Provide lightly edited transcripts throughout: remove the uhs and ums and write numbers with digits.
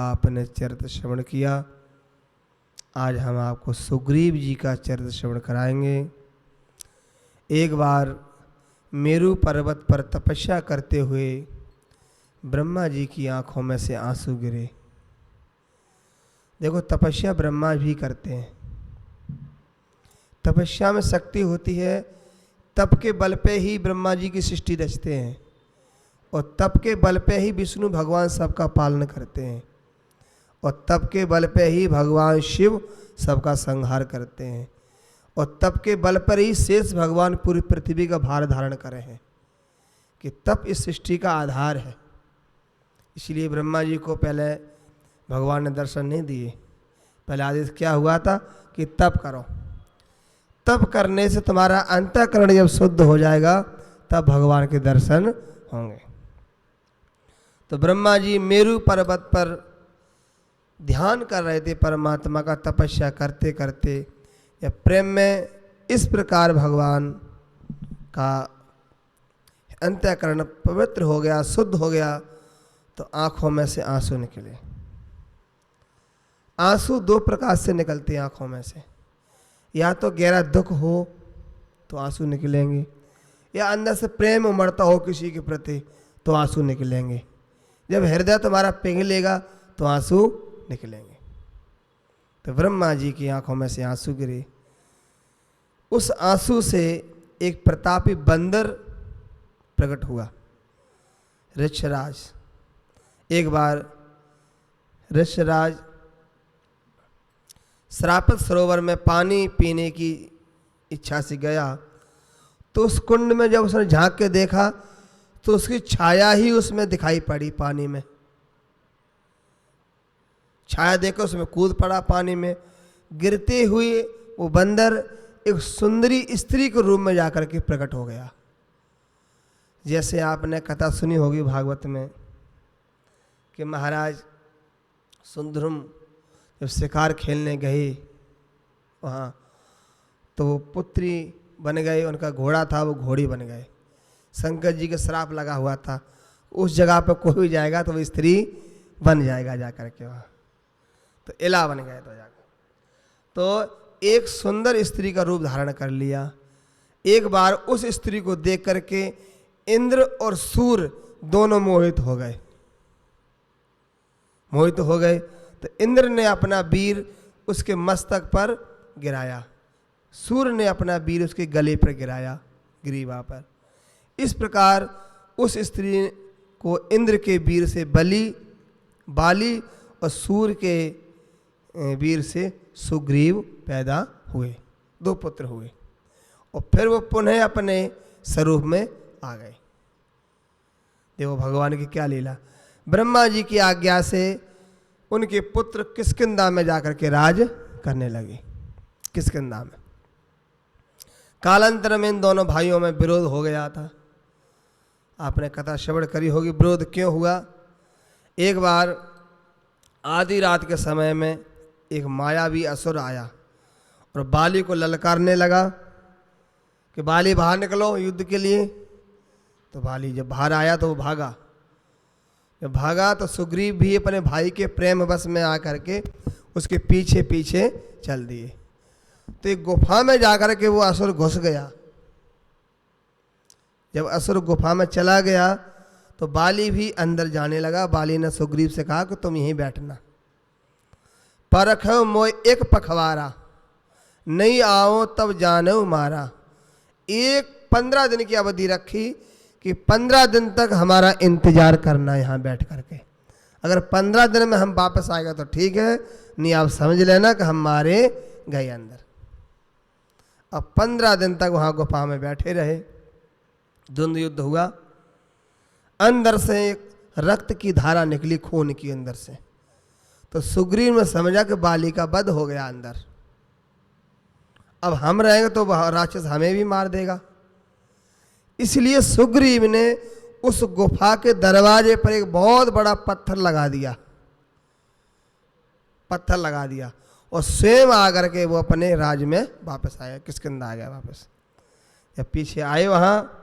आपने चरित्र श्रवण किया। आज हम आपको सुग्रीव जी का चरित्र श्रवण कराएंगे। एक बार मेरू पर्वत पर तपस्या करते हुए ब्रह्मा जी की आंखों में से आंसू गिरे। देखो, तपस्या ब्रह्मा भी करते हैं। तपस्या में शक्ति होती है। तप के बल पे ही ब्रह्मा जी की सृष्टि रचते हैं और तप के बल पे ही विष्णु भगवान सबका पालन करते हैं और तप के बल पे ही भगवान शिव सबका संहार करते हैं और तप के बल पर ही शेष भगवान पूरी पृथ्वी का भार धारण करे हैं कि तप इस सृष्टि का आधार है। इसलिए ब्रह्मा जी को पहले भगवान ने दर्शन नहीं दिए। पहले आदेश क्या हुआ था कि तप करो। तप करने से तुम्हारा अंतःकरण जब शुद्ध हो जाएगा तब भगवान के दर्शन होंगे। तो ब्रह्मा जी मेरू पर्वत पर ध्यान कर रहे थे परमात्मा का। तपस्या करते करते या प्रेम में इस प्रकार भगवान का अंतःकरण पवित्र हो गया, शुद्ध हो गया, तो आंखों में से आंसू निकले। आंसू दो प्रकार से निकलते हैं आंखों में से। या तो गहरा दुख हो तो आंसू निकलेंगे, या अंदर से प्रेम उमड़ता हो किसी के प्रति तो आंसू निकलेंगे। जब हृदय तुम्हारा पिघलेगा तो आंसू निकलेंगे। तो ब्रह्मा जी की आंखों में से आंसू गिरे। उस आंसू से एक प्रतापी बंदर प्रकट हुआ, ऋक्षराज। एक बार ऋक्षराज श्रापित सरोवर में पानी पीने की इच्छा से गया तो उस कुंड में जब उसने झांक के देखा तो उसकी छाया ही उसमें दिखाई पड़ी। पानी में छाया देखकर उसमें कूद पड़ा। पानी में गिरते हुए वो बंदर एक सुंदरी स्त्री के रूप में जाकर के प्रकट हो गया। जैसे आपने कथा सुनी होगी भागवत में कि महाराज सुंदरम जब शिकार खेलने गए वहाँ तो वो पुत्री बन गए, उनका घोड़ा था वो घोड़ी बन गए। शंकर जी का श्राप लगा हुआ था, उस जगह पर कोई भी जाएगा तो वो स्त्री बन जाएगा जाकर के वहाँ। तो इला बन गए तो जाकर तो एक सुंदर स्त्री का रूप धारण कर लिया। एक बार उस स्त्री को देख करके इंद्र और सूर्य दोनों मोहित हो गए। तो इंद्र ने अपना वीर उसके मस्तक पर गिराया, सूर्य ने अपना वीर उसके गले पर गिराया, ग्रीवा पर। इस प्रकार उस स्त्री को इंद्र के वीर से बाली और सूर्य के वीर से सुग्रीव पैदा हुए। दो पुत्र हुए और फिर वो पुनः अपने स्वरूप में आ गए। देखो भगवान की क्या लीला। ब्रह्मा जी की आज्ञा से उनके पुत्र किष्किंधा में जाकर के राज करने लगे। किष्किंधा में कालांतर में इन दोनों भाइयों में विरोध हो गया था। आपने कथा श्रवण करी होगी विरोध क्यों हुआ। एक बार आधी रात के समय में एक मायावी असुर आया और बाली को ललकारने लगा कि बाली बाहर निकलो युद्ध के लिए। तो बाली जब बाहर आया तो वो भागा। जब भागा तो सुग्रीव भी अपने भाई के प्रेम वश में आकर के उसके पीछे पीछे चल दिए। तो एक गुफा में जाकर के वो असुर घुस गया। जब असुर गुफा में चला गया तो बाली भी अंदर जाने लगा। बाली ने सुग्रीव से कहा कि तुम यहीं बैठना। परखो मोय एक पखवारा, नहीं आओ तब जानो मारा। 15 दिन की अवधि रखी कि 15 दिन तक हमारा इंतजार करना यहाँ बैठ करके। अगर 15 दिन में हम वापस आएगा तो ठीक है, नहीं आप समझ लेना कि हम मारे गए अंदर। अब 15 दिन तक वहाँ गुफा में बैठे रहे। द्वंद्व युद्ध हुआ। अंदर से एक रक्त की धारा निकली, खून की अंदर से। तो सुग्रीव ने समझा कि बाली का वध हो गया अंदर। अब हम रहेंगे तो वह राक्षस हमें भी मार देगा। इसलिए सुग्रीव ने उस गुफा के दरवाजे पर एक बहुत बड़ा पत्थर लगा दिया और स्वयं आकर के वो अपने राज में वापस आया। किष्किंधा आ गया वापस। जब पीछे आए वहाँ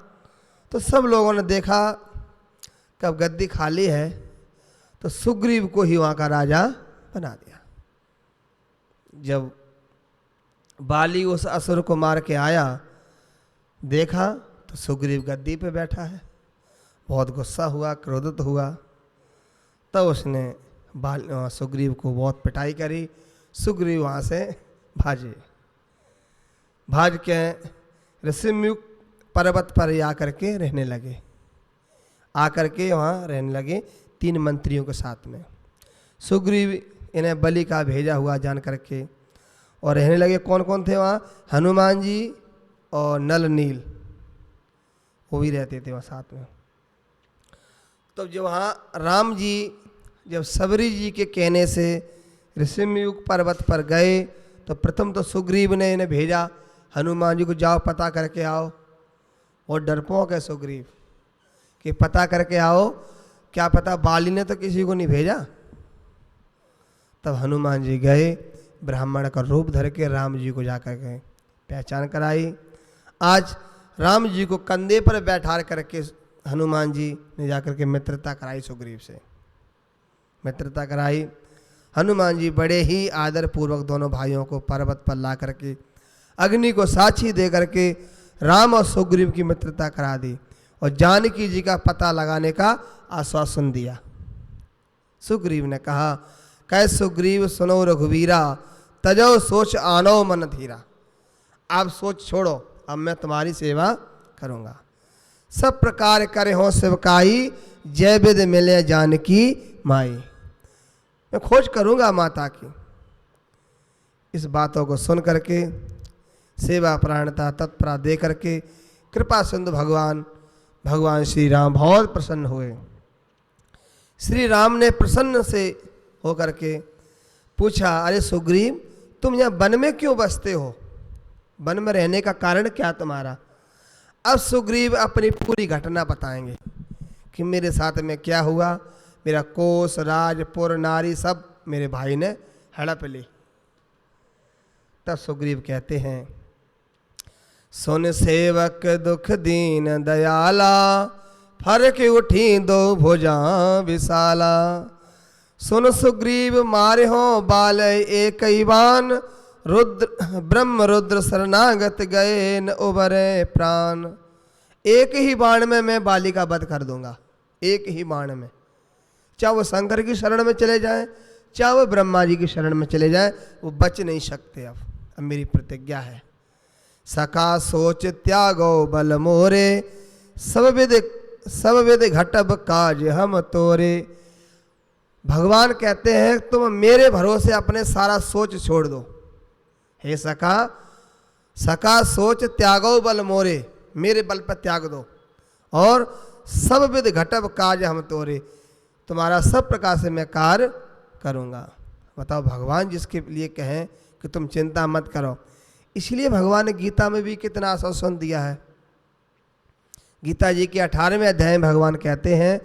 तो सब लोगों ने देखा कब गद्दी खाली है तो सुग्रीव को ही वहाँ का राजा बना दिया। जब बाली उस असुर को मार के आया, देखा तो सुग्रीव गद्दी पे बैठा है, बहुत गुस्सा हुआ, क्रोधित हुआ। तब उसने सुग्रीव को बहुत पिटाई करी। सुग्रीव वहाँ से भाज के ऋषिमुख पर्वत पर आकर के रहने लगे, आकर के वहाँ रहने लगे 3 मंत्रियों के साथ में। सुग्रीव इन्हें बलि का भेजा हुआ जान करके और रहने लगे। कौन कौन थे वहाँ? हनुमान जी और नल नील, वो भी रहते थे वहाँ साथ में। तो जब वहाँ राम जी जब सबरी जी के कहने से ऋषिमुख पर्वत पर गए, तो प्रथम तो सुग्रीव ने इन्हें भेजा, हनुमान जी को जाओ पता करके आओ। और डरपोक है सुग्रीव कि पता करके आओ, क्या पता बाली ने तो किसी को नहीं भेजा। तब हनुमान जी गए, ब्राह्मण का रूप धर के राम जी को जाकर के पहचान कराई। आज राम जी को कंधे पर बैठा करके हनुमान जी ने जाकर के मित्रता कराई, सुग्रीव से मित्रता कराई। हनुमान जी बड़े ही आदर पूर्वक दोनों भाइयों को पर्वत पर ला करके अग्नि को साक्षी दे करके राम और सुग्रीव की मित्रता करा दी और जानकी जी का पता लगाने का आश्वासन दिया। सुग्रीव ने कहा, कै सुग्रीव सुनो रघुवीरा, तजो सोच आनो मन धीरा। आप सोच छोड़ो, अब मैं तुम्हारी सेवा करूँगा। सब प्रकार करे हो सेवकाई, जय विद मिले जानकी माई। मैं खोज करूँगा माता की। इस बातों को सुन करके सेवा प्राणता तत्परा दे करके कृपा सिंधु भगवान श्री राम बहुत प्रसन्न हुए। श्री राम ने प्रसन्न से होकर के पूछा, अरे सुग्रीव, तुम यहाँ वन में क्यों बसते हो? वन में रहने का कारण क्या तुम्हारा? अब सुग्रीव अपनी पूरी घटना बताएंगे कि मेरे साथ में क्या हुआ। मेरा कोस राज पुर नारी सब मेरे भाई ने हड़प ली। तब सुग्रीव कहते हैं, सुन सेवक दुख दीन दयाला, फरक उठी दो भुजा विशाला। सुन सुग्रीव मारे हो बाल एक ही बान, रुद्र ब्रह्म रुद्र शरणागत गए न उबरे प्राण। एक ही बाण में मैं बाली का वध कर दूंगा, एक ही बाण में। चाहे वो शंकर की शरण में चले जाएं, चाहे वो ब्रह्मा जी की शरण में चले जाएं, वो बच नहीं सकते। अब मेरी प्रतिज्ञा है। सका सोच त्यागो बल मोरे, सब विद घटब काज हम तोरे। भगवान कहते हैं तुम मेरे भरोसे अपने सारा सोच छोड़ दो। हे सका सोच त्यागो बल मोरे, मेरे बल पर त्याग दो। और सब विद घटब काज हम तोरे, तुम्हारा सब प्रकार से मैं कार्य करूँगा। बताओ, भगवान जिसके लिए कहें कि तुम चिंता मत करो। इसलिए भगवान ने गीता में भी कितना आश्वासन दिया है। गीता जी के 18वें अध्याय में भगवान कहते हैं,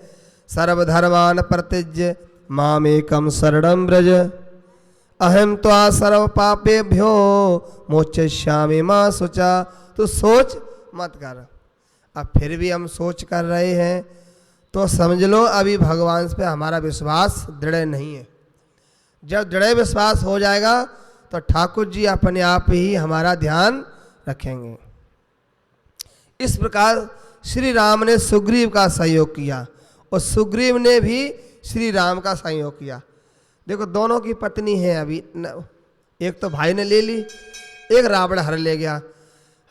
सर्वधर्मान परित्यज्य मामेकम शरणं व्रज, अहम त्वा सर्व पापेभ्यो मोक्षयिष्यामि मा शुचा। तो सोच मत कर। अब फिर भी हम सोच कर रहे हैं तो समझ लो अभी भगवान पे हमारा विश्वास दृढ़ नहीं है। जब दृढ़ विश्वास हो जाएगा तो ठाकुर जी अपने आप ही हमारा ध्यान रखेंगे। इस प्रकार श्री राम ने सुग्रीव का सहयोग किया और सुग्रीव ने भी श्री राम का सहयोग किया। देखो, दोनों की पत्नी है अभी एक तो भाई ने ले ली, एक रावण हर ले गया।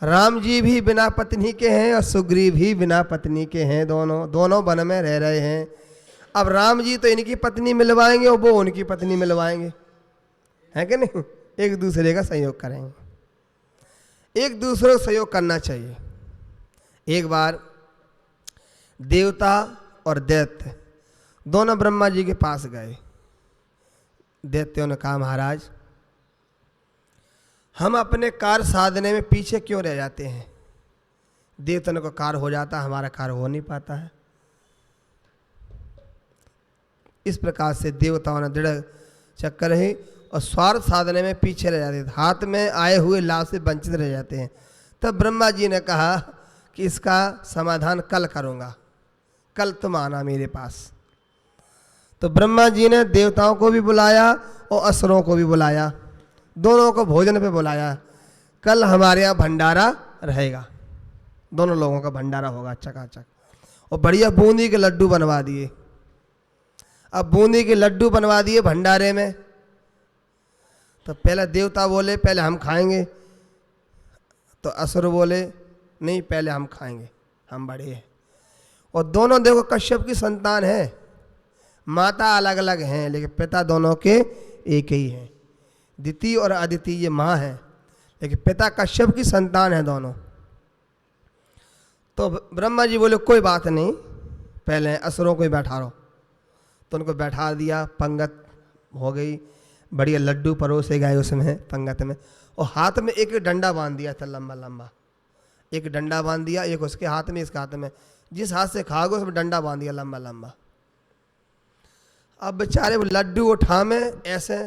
राम जी भी बिना पत्नी के हैं और सुग्रीव भी बिना पत्नी के हैं। दोनों वन में रह रहे हैं। अब राम जी तो इनकी पत्नी मिलवाएंगे और वो उनकी पत्नी मिलवाएंगे, है कि नहीं? एक दूसरे का सहयोग करेंगे। एक दूसरे को सहयोग करना चाहिए। एक बार देवता और दैत्य दोनों ब्रह्मा जी के पास गए। दैत्यों ने कहा, महाराज, हम अपने कार्य साधने में पीछे क्यों रह जाते हैं? देवताओं का कार्य हो जाता, हमारा कार्य हो नहीं पाता है। इस प्रकार से देवताओं ने दृढ़ चक्कर रही और स्वार्थ साधने में पीछे रह जाते हैं, हाथ में आए हुए लाभ से वंचित रह जाते हैं। तब ब्रह्मा जी ने कहा कि इसका समाधान कल करूँगा, कल तुम आना मेरे पास। तो ब्रह्मा जी ने देवताओं को भी बुलाया और असुरों को भी बुलाया, दोनों को भोजन पे बुलाया। कल हमारे यहाँ भंडारा रहेगा, दोनों लोगों का भंडारा होगा चकाचक। और बढ़िया बूंदी के लड्डू बनवा दिए। अब बूंदी के लड्डू बनवा दिए भंडारे में, तो पहले देवता बोले पहले हम खाएंगे, तो असुर बोले नहीं पहले हम खाएंगे, हम बड़े हैं। और दोनों देखो कश्यप की संतान है, माता अलग अलग हैं लेकिन पिता दोनों के एक ही हैं। दिति और अदिति ये माँ है, लेकिन पिता कश्यप की संतान है दोनों। तो ब्रह्मा जी बोले कोई बात नहीं, पहले असुरों को ही बैठा लो। तो उनको बैठा दिया, पंगत हो गई, बढ़िया लड्डू परोसे गए उसमें पंगत में। और हाथ में एक डंडा बांध दिया था लंबा लंबा, एक डंडा बांध दिया, एक उसके हाथ में इसके हाथ में, जिस हाथ से खाओगे उसमें डंडा बांध दिया लंबा लंबा। अब बेचारे वो लड्डू उठा में ऐसे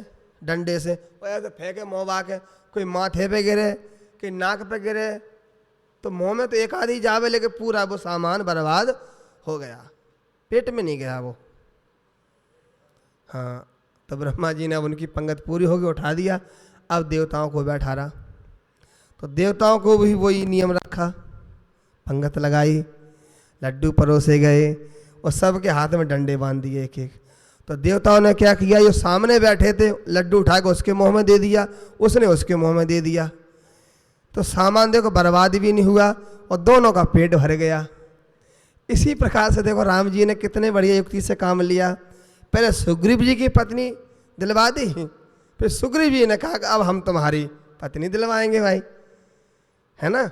डंडे से और ऐसे फेंके मुँह के, कोई माथे पे गिरे कोई नाक पे गिरे, तो मुँह में तो एक आधी जावे लेकिन पूरा वो सामान बर्बाद हो गया, पेट में नहीं गया वो। हाँ, तो ब्रह्मा जी ने अब उनकी पंगत पूरी होगी, उठा दिया। अब देवताओं को बैठा रहा, तो देवताओं को भी वही नियम रखा, पंगत लगाई, लड्डू परोसे गए और सबके हाथ में डंडे बांध दिए एक एक। तो देवताओं ने क्या किया, जो सामने बैठे थे लड्डू उठा के उसके मुंह में दे दिया, उसने उसके मुंह में दे दिया, तो सामान देखो बर्बाद भी नहीं हुआ और दोनों का पेट भर गया। इसी प्रकार से देखो राम जी ने कितने बढ़िया युक्ति से काम लिया। पहले सुग्रीव जी की पत्नी दिलवा दी, फिर सुग्रीव जी ने कहा कि अब हम तुम्हारी पत्नी दिलवाएंगे भाई, है ना।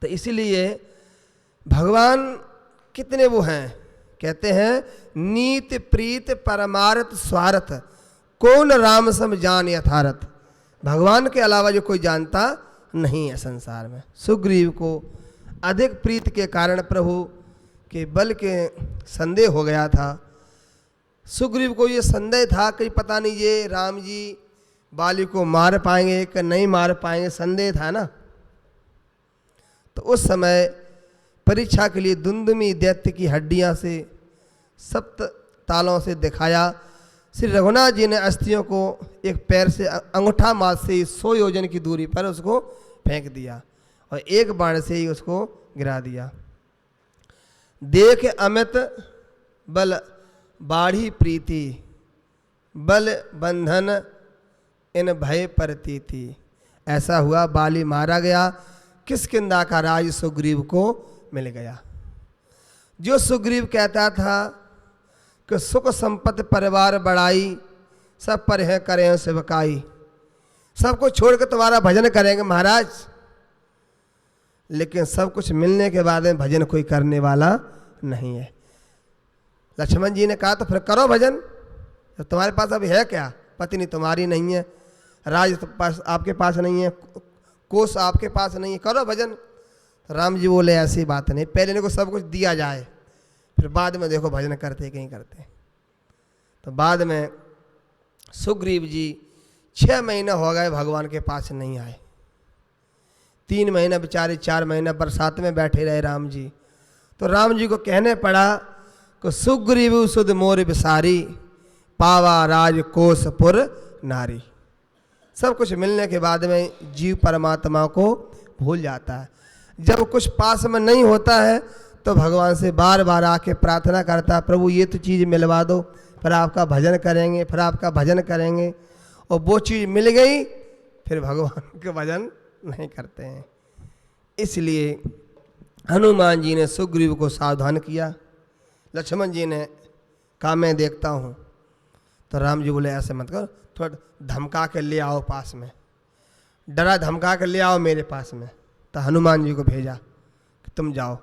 तो इसीलिए भगवान कितने वो हैं, कहते हैं नीत प्रीत परमार्थ स्वार्थ कौन राम सम जान यथार्थ। भगवान के अलावा जो कोई जानता नहीं है संसार में। सुग्रीव को अधिक प्रीत के कारण प्रभु के बल के संदेह हो गया था। सुग्रीव को ये संदेह था कि पता नहीं ये राम जी बाली को मार पाएंगे कि नहीं मार पाएंगे, संदेह था ना। तो उस समय परीक्षा के लिए दुंदुमी दैत्य की हड्डियां से सप्त तालों से दिखाया। श्री रघुनाथ जी ने अस्थियों को एक पैर से अंगूठा मास से 100 योजन की दूरी पर उसको फेंक दिया और एक बाण से ही उसको गिरा दिया। देख अमित बल बाढ़ी प्रीति बल बंधन इन भय परती थी। ऐसा हुआ, बाली मारा गया, किष्किंधा का राज सुग्रीव को मिल गया। जो सुग्रीव कहता था कि सुख संपत्ति परिवार बढ़ाई सब पर है करें सेवकाई, सबको छोड़ कर तुम्हारा भजन करेंगे महाराज, लेकिन सब कुछ मिलने के बाद में भजन कोई करने वाला नहीं है। लक्ष्मण जी ने कहा तो फिर करो भजन, तो तुम्हारे पास अभी है क्या, पत्नी तुम्हारी नहीं है, राज पास आपके पास नहीं है, कोष आपके पास नहीं है, करो भजन। तो राम जी बोले ऐसी बात नहीं, पहले इनको सब कुछ दिया जाए फिर बाद में देखो भजन करते कहीं करते। तो बाद में सुग्रीव जी 6 महीने हो गए भगवान के पास नहीं आए। 3 महीने बेचारे, 4 महीने बरसात में बैठे रहे राम जी। तो राम जी को कहने पड़ा कि सुग्रीव सुध मोर बिसारी पावा राज कोसपुर नारी। सब कुछ मिलने के बाद में जीव परमात्मा को भूल जाता है। जब कुछ पास में नहीं होता है तो भगवान से बार बार आके प्रार्थना करता है, प्रभु ये तो चीज़ मिलवा दो, फिर आपका भजन करेंगे, फिर आपका भजन करेंगे। और वो चीज़ मिल गई फिर भगवान के भजन नहीं करते हैं। इसलिए हनुमान जी ने सुग्रीव को सावधान किया। लक्ष्मण जी ने कहा मैं देखता हूँ। तो राम जी बोले ऐसे मत करो, थोड़ा धमका के ले आओ पास में, डरा धमका के ले आओ मेरे पास में। तो हनुमान जी को भेजा कि तुम जाओ।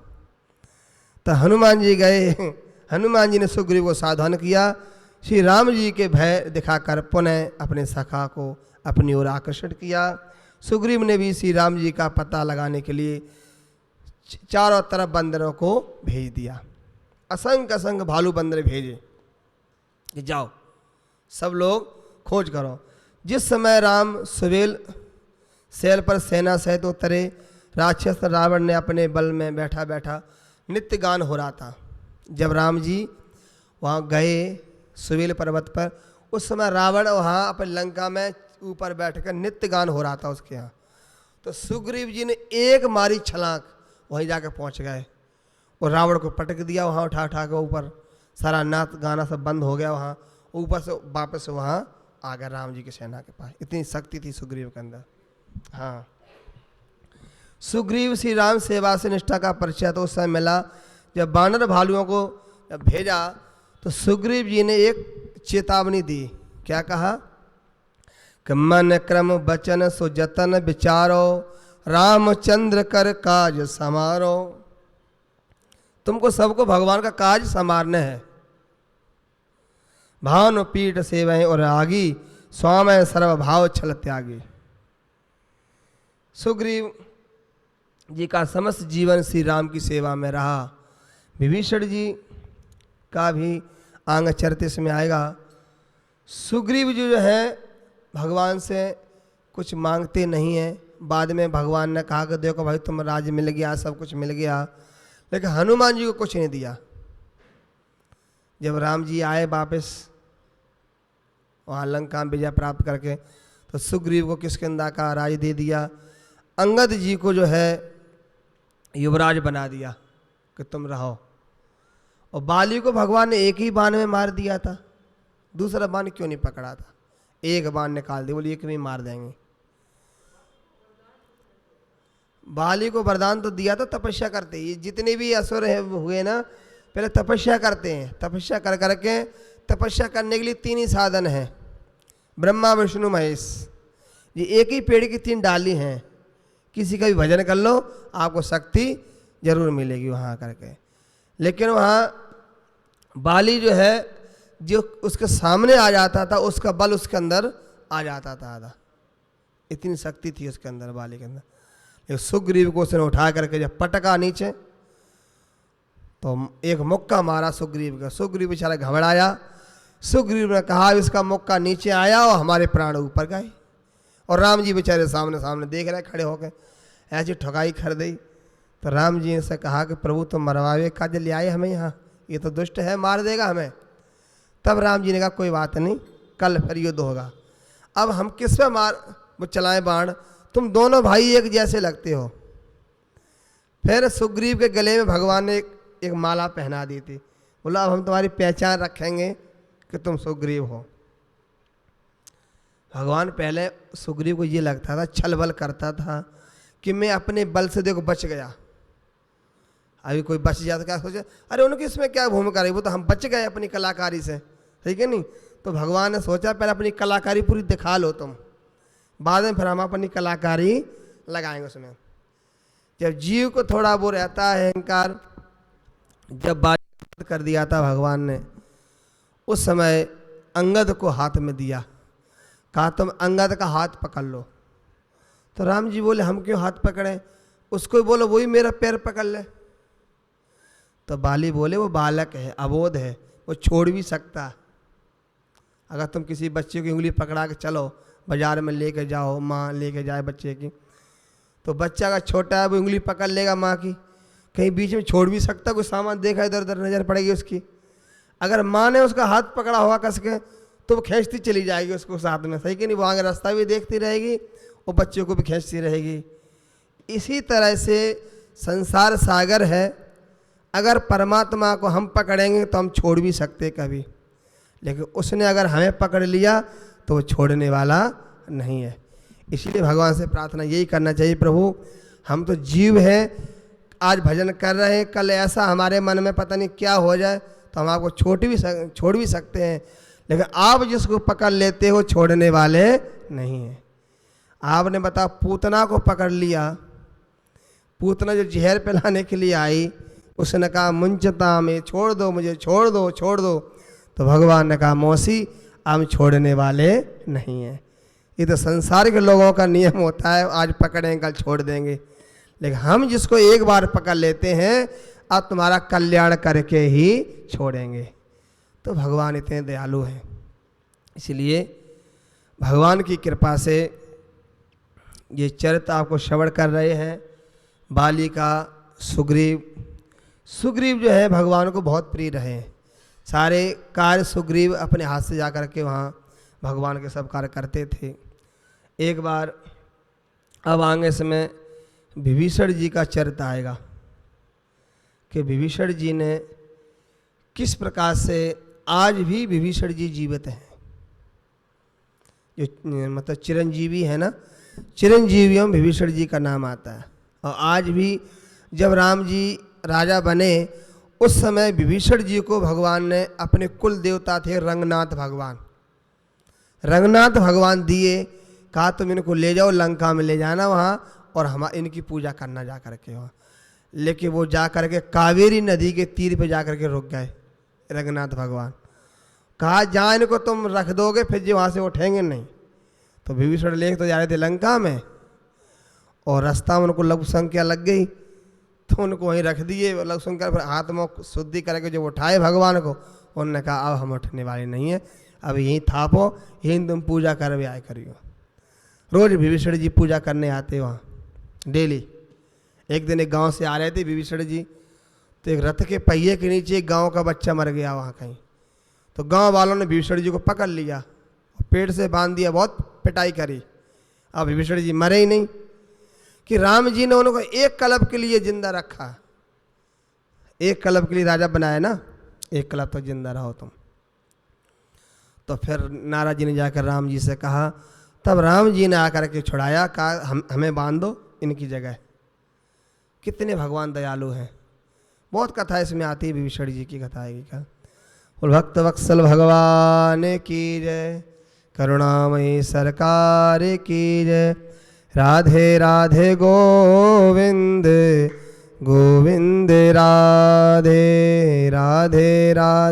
तो हनुमान जी गए। हनुमान जी ने सुग्रीव को सावधान किया। श्री राम जी के भय दिखाकर पुनः अपने सखा को अपनी ओर आकर्षण किया। सुग्रीव ने भी श्री राम जी का पता लगाने के लिए चारों तरफ बंदरों को भेज दिया। असंख्य असंख्य भालू बंदर भेजे कि जाओ सब लोग खोज करो। जिस समय राम सुबेल सैल पर सेना सहित उतरे, राक्षस रावण ने अपने बल में बैठा बैठा नित्य गान हो रहा था। जब राम जी वहाँ गए सुवेल पर्वत पर। उस समय रावण वहाँ अपने लंका में ऊपर बैठकर नित्य गान हो रहा था उसके यहाँ। तो सुग्रीव जी ने एक मारी छलांग, वहीं जाकर पहुँच गए और रावण को पटक दिया वहाँ उठा उठा के ऊपर। सारा नाच गाना सब बंद हो गया वहाँ, ऊपर से वापस वहाँ आ गया राम जी की सेना के पास। इतनी शक्ति थी सुग्रीव के अंदर। हाँ, सुग्रीव श्री राम सेवा से निष्ठा का परिचय तो उस समय मिला जब वानर भालुओं को जब भेजा तो सुग्रीव जी ने एक चेतावनी दी। क्या कहा कि मन क्रम वचन सो जतन विचारो, रामचंद्र कर काज समारो। तुमको सबको भगवान का काज संवारने है। भानु पीठ सेवहि और आगी, स्वामय सर्वभाव छल त्यागी। सुग्रीव जी का समस्त जीवन श्री राम की सेवा में रहा। विभीषण जी का भी आंग चरित्र इसमें आएगा। सुग्रीव जी जो है भगवान से कुछ मांगते नहीं हैं। बाद में भगवान ने कहा कि देखो भाई तुम राज्य मिल गया, सब कुछ मिल गया, लेकिन हनुमान जी को कुछ नहीं दिया। जब राम जी आए वापस वहाँ लंका में विजय प्राप्त करके, तो सुग्रीव को किष्किंधा का राज दे दिया। अंगद जी को जो है युवराज बना दिया कि तुम रहो। और बाली को भगवान ने एक ही बाण में मार दिया था, दूसरा बाण क्यों नहीं पकड़ा था? एक बाण निकाल दिया, बोले एक में मार देंगे। बाली को वरदान तो दिया था तपस्या करते ही। जितने भी असुर हुए ना, पहले तपस्या करते हैं। तपस्या कर करके, तपस्या करने के लिए 3 ही साधन हैं, ब्रह्मा विष्णु महेश। ये एक ही पेड़ की 3 डाली हैं। किसी का भी भजन कर लो, आपको शक्ति जरूर मिलेगी वहाँ करके। लेकिन वहाँ बाली जो है, जो उसके सामने आ जाता था उसका बल उसके अंदर आ जाता था आधा। इतनी शक्ति थी उसके अंदर, बाली के अंदर। लेकिन सुग्रीव को उसने उठा करके जब पटका नीचे तो एक मुक्का मारा सुग्रीव का। सुग्रीव बेचारा घबराया। सुग्रीव ने कहा इसका मुक्का नीचे आया और हमारे प्राण ऊपर गए। और राम जी बेचारे सामने सामने देख रहे खड़े होकर, ऐसी ठगाई कर दी। तो राम जी ने से कहा कि प्रभु तुम मरवावे काज ले आए हमें यहाँ, ये तो दुष्ट है, मार देगा हमें। तब राम जी ने कहा कोई बात नहीं, कल फिर युद्ध होगा। अब हम किस पे मार वो चलाएं बाण, तुम दोनों भाई एक जैसे लगते हो। फिर सुग्रीव के गले में भगवान ने एक माला पहना दी थी। बोला अब हम तुम्हारी पहचान रखेंगे कि तुम सुग्रीव हो। भगवान पहले सुग्रीव को ये लगता था, छल बल करता था कि मैं अपने बल से देखो बच गया। अभी कोई बच जाता क्या सोचे, अरे उनकी इसमें क्या भूमिका रही, वो तो हम बच गए अपनी कलाकारी से, ठीक है नहीं। तो भगवान ने सोचा पहले अपनी कलाकारी पूरी दिखा लो तुम, बाद में फिर हम अपनी कलाकारी लगाएंगे उसमें। जब जीव को थोड़ा वो रहता है अहंकार, जब बात कर दिया था भगवान ने, उस समय अंगद को हाथ में दिया, कहा तुम अंगद का हाथ पकड़ लो। तो राम जी बोले हम क्यों हाथ पकड़े, उसको बोलो वही मेरा पैर पकड़ ले। तो बाली बोले वो बालक है, अबोध है, वो छोड़ भी सकता। अगर तुम किसी बच्चे की उंगली पकड़ा के चलो बाजार में लेके जाओ, माँ लेके जाए बच्चे की, तो बच्चा अगर छोटा है वो उंगली पकड़ लेगा माँ की, कहीं बीच में छोड़ भी सकता, कोई सामान देखा इधर उधर नजर पड़ेगी उसकी। अगर माँ ने उसका हाथ पकड़ा हुआ कस के तो वो खींचती चली जाएगी उसको साथ में, सही कि नहीं। वो आगे रास्ता भी देखती रहेगी और बच्चों को भी खींचती रहेगी। इसी तरह से संसार सागर है, अगर परमात्मा को हम पकड़ेंगे तो हम छोड़ भी सकते कभी, लेकिन उसने अगर हमें पकड़ लिया तो वो छोड़ने वाला नहीं है। इसलिए भगवान से प्रार्थना यही करना चाहिए, प्रभु हम तो जीव हैं, आज भजन कर रहे हैं, कल ऐसा हमारे मन में पता नहीं क्या हो जाए तो हम आपको छोड़ भी सकते हैं, लेकिन आप जिसको पकड़ लेते हो छोड़ने वाले नहीं हैं। आपने बताया पूतना को पकड़ लिया, पूतना जो जहर पिलाने के लिए आई, उसने कहा मुंचता में छोड़ दो मुझे, छोड़ दो छोड़ दो। तो भगवान ने कहा मौसी हम छोड़ने वाले नहीं हैं। ये तो संसार के लोगों का नियम होता है, आज पकड़ेंगे कल छोड़ देंगे, लेकिन हम जिसको एक बार पकड़ लेते हैं अब तुम्हारा कल्याण करके ही छोड़ेंगे। तो भगवान इतने दयालु हैं, इसलिए भगवान की कृपा से ये चरित्र आपको श्रवण कर रहे हैं। बाली का सुग्रीव जो है भगवान को बहुत प्रिय रहे हैं। सारे कार्य सुग्रीव अपने हाथ से जा कर के वहाँ भगवान के सब कार्य करते थे। एक बार अब आगे समय विभीषण जी का चरित्र आएगा कि विभीषण जी ने किस प्रकार से, आज भी विभीषण जी जीवित हैं, जो मतलब चिरंजीवी है ना, चिरंजीवियों में विभीषण जी का नाम आता है। और आज भी जब राम जी राजा बने उस समय विभीषण जी को भगवान ने अपने कुल देवता थे रंगनाथ भगवान, रंगनाथ भगवान दिए, कहा तुम इनको ले जाओ लंका में ले जाना वहाँ और हम इनकी पूजा करना जा कर के वहाँ। लेकिन वो जा कर के कावेरी नदी के तीर पे जा कर के रुक गए रंगनाथ भगवान। कहा जहाँ इनको तुम रख दोगे फिर जी वहाँ से उठेंगे नहीं। तो विभीषण लेके तो जा रहे थे लंका में और रास्ता में उनको लघु संख्या लग गई तो उनको वहीं रख दिए लघु संख्या। फिर हाथ में शुद्धि करके जब उठाए भगवान को, उन्होंने कहा अब हम उठने वाले नहीं हैं, अब यहीं थापो, यहीं तुम पूजा कर भी आए करियो। रोज विभीषण जी पूजा करने आते वहाँ डेली। एक दिन एक गांव से आ रहे थे विभीषण जी, तो एक रथ के पहिए के नीचे एक गांव का बच्चा मर गया वहाँ कहीं। तो गांव वालों ने विभीषण जी को पकड़ लिया, पेड़ से बांध दिया, बहुत पिटाई करी। अब विभीषण जी मरे ही नहीं कि राम जी ने उनको एक कल्प के लिए जिंदा रखा। एक कल्प के लिए राजा बनाया ना, एक कल्प तक जिंदा रहो तुम। तो फिर नारद जी ने जाकर राम जी से कहा, तब राम जी ने आकर के छुड़ाया, कहा हमें बांध दो इनकी जगह। कितने भगवान दयालु हैं। बहुत कथा इसमें आती है, विभीषण जी की कथा आएगी क्या। बोल भक्त वत्सल भगवान की जय, करुणामयी सरकार की जय। राधे राधे गोविंद गोविंद राधे राधे राधे।